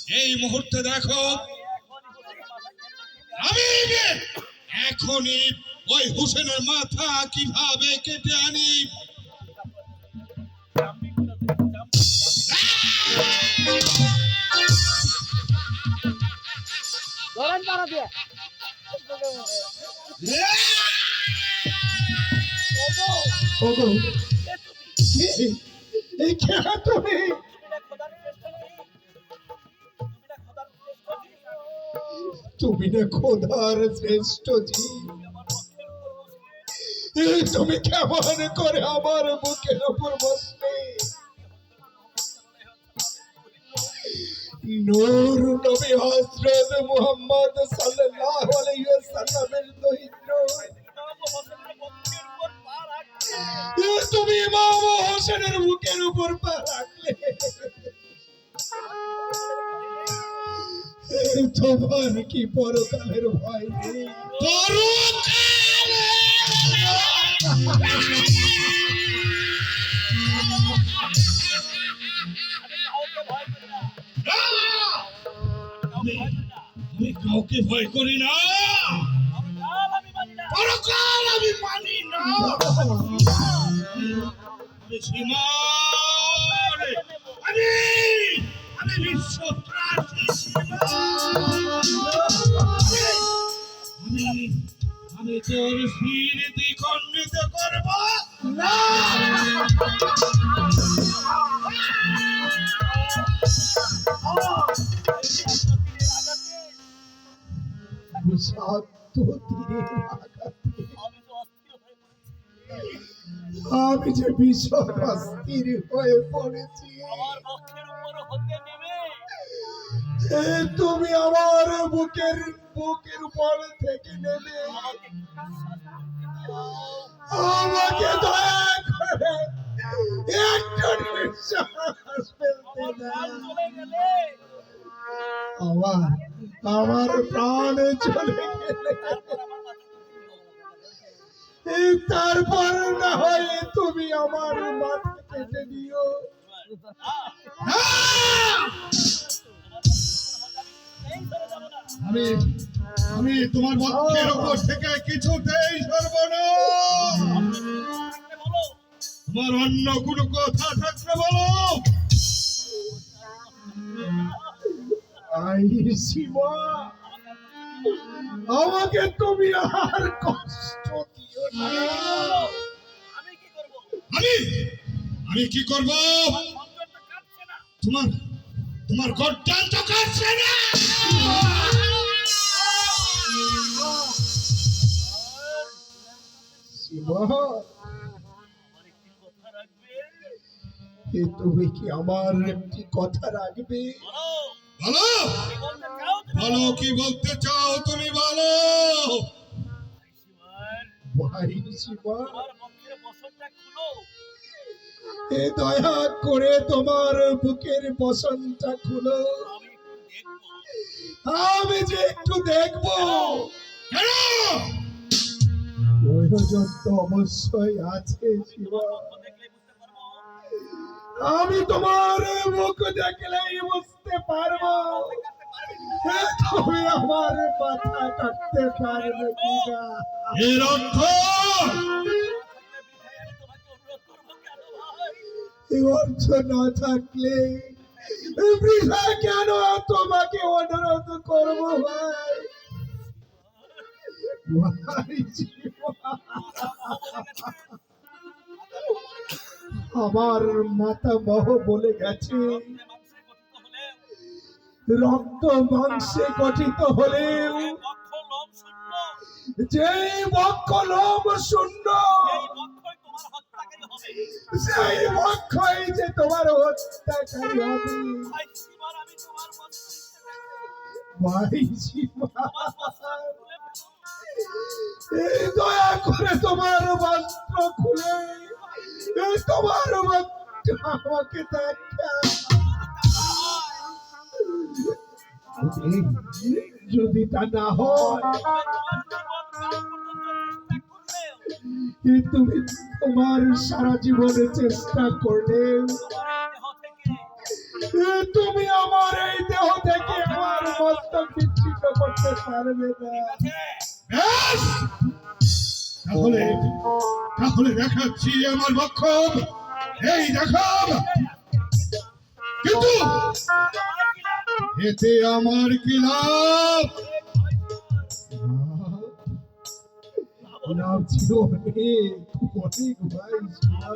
এই মুহূর্তে দেখো আমি এখনই ওই হুসেনের মাথা কিভাবে কেটে আনি। তুমি না খোদার শ্রেষ্ঠ জীব, তুমি কেমন করে আমার বুকের উপর বসলে? নূর নবী হযরত মুহাম্মদ সাল্লাল্লাহু আলাইহি ওয়াসাল্লামের দহিত্র, তুমি ইমাম হোসেনের বুকের উপর পা রাখলে। তোমার কি পরকালের ভয় নেই? আমি কাউকে ভয় করি না, পরকাল আমি মানি না। আমি বিশ্বত্রাসী আমি তোর শির দ্বিখণ্ডিত করব না। আমি যে ভীষণ অস্থির হয়ে পড়েছি। তুমি আমার বুকের উপর থেকে নেমে আমাকে দয়া করে একটু নিঃশ্বাস ফেলতে দাও। আমার প্রাণ চলে গেলে তারপর না হয় তুমি আমার মাথা কেটে দিও। আমি তোমার বক্ষের উপর থেকে কিছুতেই সরব না। তোমার অন্য কোনো কথা থাকলে বলো। আমাকে তুমি আর কষ্ট দিও না। আমি কি করব? তোমার গর্দান তো কাটছে না। তুমি কি আমার একটি কথা রাখবে? বলো বলো, কি বলতে চাও তুমি বলো। ভাই শিবা, দয়া করে তোমার বুকের বসনটা খুলো, আমি যে একটু দেখবো। প্রয়োজন তো অবশ্যই আছে শিবা, আমি তোমার মুখ দেখলেই বুঝতে পারবো তুমি আমার মাথা কাটতে পারবে কিনা। এর অর্থ অর্থ না থাকলে বৃথা কেন তোমাকে অনুরোধ করবো ভাই? আমার মাতা মহ বলে গেছে, রক্ত মাংসে গঠিত হলেও যে বক্ষ লোম শূন্য, সেই বক্ষই যে তোমার হত্যাকারী হবে। দয়া করে তোমার বস্ত্র খুলে তোমার আমাকে দেখা। যদি তা না হয় তুমি তোমার সারা জীবনে চেষ্টা করলে তুমি আমার এই দেহ থেকে ছাড়বে না। বেশ! তাহলে তাহলে দেখাচ্ছি আমার বক্ষম, এই দেখো। কিন্তু এতে আমার কি লাভ? লাভ ছিল অনেক অনেক ভাই সোনা।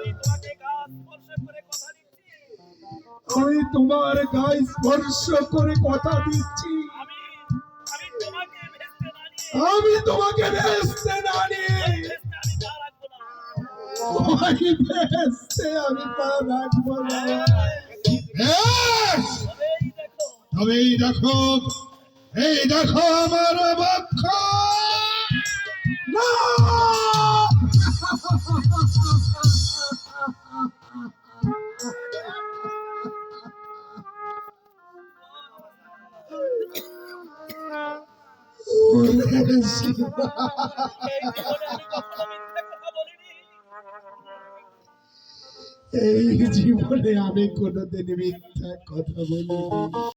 আমি তোমার গায়ে স্পর্শ করে কথা দিচ্ছি, আমি তোমাকে বেহেশতে না নিয়ে ওই বেহেশতে আমি পা রাখবো না। বেশ! তবেই দেখো, এই দেখো আমার বক্ষম। না! এই জীবনে আমি কোনোদিন মিথ্যা কথা বলিনি।